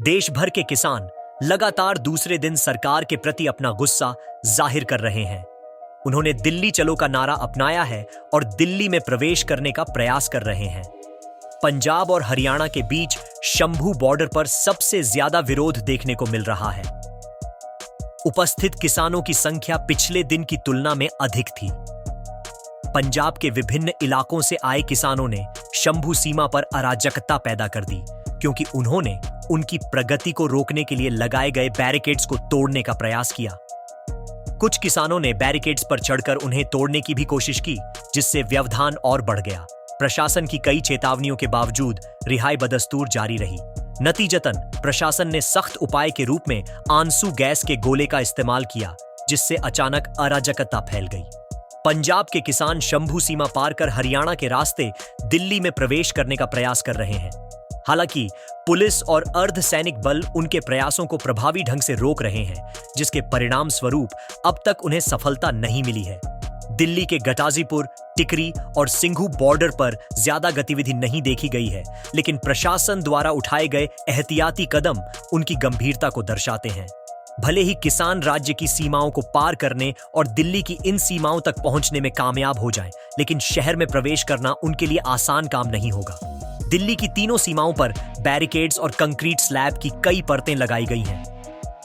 देश भर के किसान लगातार दूसरे दिन सरकार के प्रति अपना गुस्सा जाहिर कर रहे हैं। उन्होंने दिल्ली चलो का नारा अपनाया है और दिल्ली में प्रवेश करने का प्रयास कर रहे हैं। पंजाब और हरियाणा के बीच शंभू बॉर्डर पर सबसे ज्यादा विरोध देखने को मिल रहा है। उपस्थित किसानों की संख्या पिछले दिन की तुलना में अधिक थी। पंजाब के विभिन्न इलाकों से आए किसानों ने शंभू सीमा पर अराजकता पैदा कर दी, क्योंकि उन्होंने उनकी प्रगति को रोकने के लिए लगाए गए बैरिकेड्स को तोड़ने का प्रयास किया। कुछ किसानों ने बैरिकेड्स पर चढ़कर उन्हें तोड़ने की भी कोशिश की, जिससे व्यवधान और बढ़ गया। प्रशासन की कई चेतावनियों के बावजूद रिहाई बदस्तूर जारी रही। नतीजतन प्रशासन ने सख्त उपाय के रूप में आंसू गैस के गोले का इस्तेमाल किया, जिससे अचानक अराजकता फैल गई। पंजाब के किसान शंभू सीमा पार कर हरियाणा के रास्ते दिल्ली में प्रवेश करने का प्रयास कर रहे हैं। हालांकि पुलिस और अर्धसैनिक बल उनके प्रयासों को प्रभावी ढंग से रोक रहे हैं, जिसके परिणाम स्वरूप अब तक उन्हें सफलता नहीं मिली है। दिल्ली के गटाजीपुर, टिकरी और सिंघू बॉर्डर पर ज्यादा गतिविधि नहीं देखी गई है, लेकिन प्रशासन द्वारा उठाए गए एहतियाती कदम उनकी गंभीरता को दर्शाते हैं। भले ही किसान राज्य की सीमाओं को पार करने और दिल्ली की इन सीमाओं तक पहुंचने में कामयाब हो जाएं, लेकिन शहर में प्रवेश करना उनके लिए आसान काम नहीं होगा। दिल्ली की तीनों सीमाओं पर बैरिकेड्स और कंक्रीट स्लैब की कई परतें लगाई गई हैं।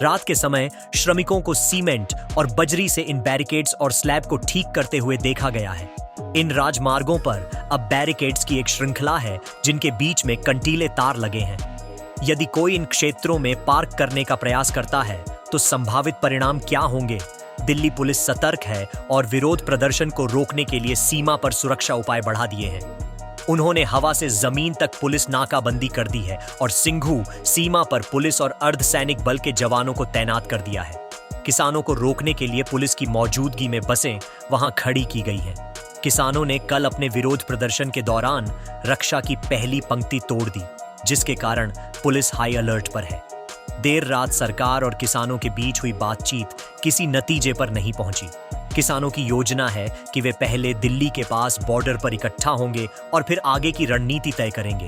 रात के समय श्रमिकों को सीमेंट और बजरी से इन बैरिकेड्स और स्लैब को ठीक करते हुए देखा गया है। इन राजमार्गों पर अब बैरिकेड्स की एक श्रृंखला है, जिनके बीच में कंटीले तार लगे हैं। यदि कोई इन क्षेत्रों में पार्क करने का प्रयास करता है तो संभावित परिणाम क्या होंगे? दिल्ली पुलिस सतर्क है और विरोध प्रदर्शन को रोकने के लिए सीमा पर सुरक्षा उपाय बढ़ा दिए हैं। उन्होंने हवा से जमीन तक पुलिस नाकाबंदी कर दी है और सिंघू सीमा पर पुलिस और अर्धसैनिक बल के जवानों को तैनात कर दिया है। किसानों को रोकने के लिए पुलिस की मौजूदगी में बसें वहां खड़ी की गई हैं। किसानों ने कल अपने विरोध प्रदर्शन के दौरान रक्षा की पहली पंक्ति तोड़ दी, जिसके कारण पुलिस हाई अलर्ट पर है। देर रात सरकार और किसानों के बीच हुई बातचीत किसी नतीजे पर नहीं पहुंची। किसानों की योजना है कि वे पहले दिल्ली के पास बॉर्डर पर इकट्ठा होंगे और फिर आगे की रणनीति तय करेंगे।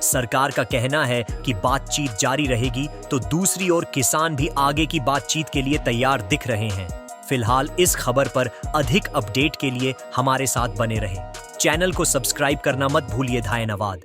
सरकार का कहना है कि बातचीत जारी रहेगी, तो दूसरी ओर किसान भी आगे की बातचीत के लिए तैयार दिख रहे हैं। फिलहाल इस खबर पर अधिक अपडेट के लिए हमारे साथ बने रहें। चैनल को सब्सक्राइब करना मत भूलिए। धन्यवाद।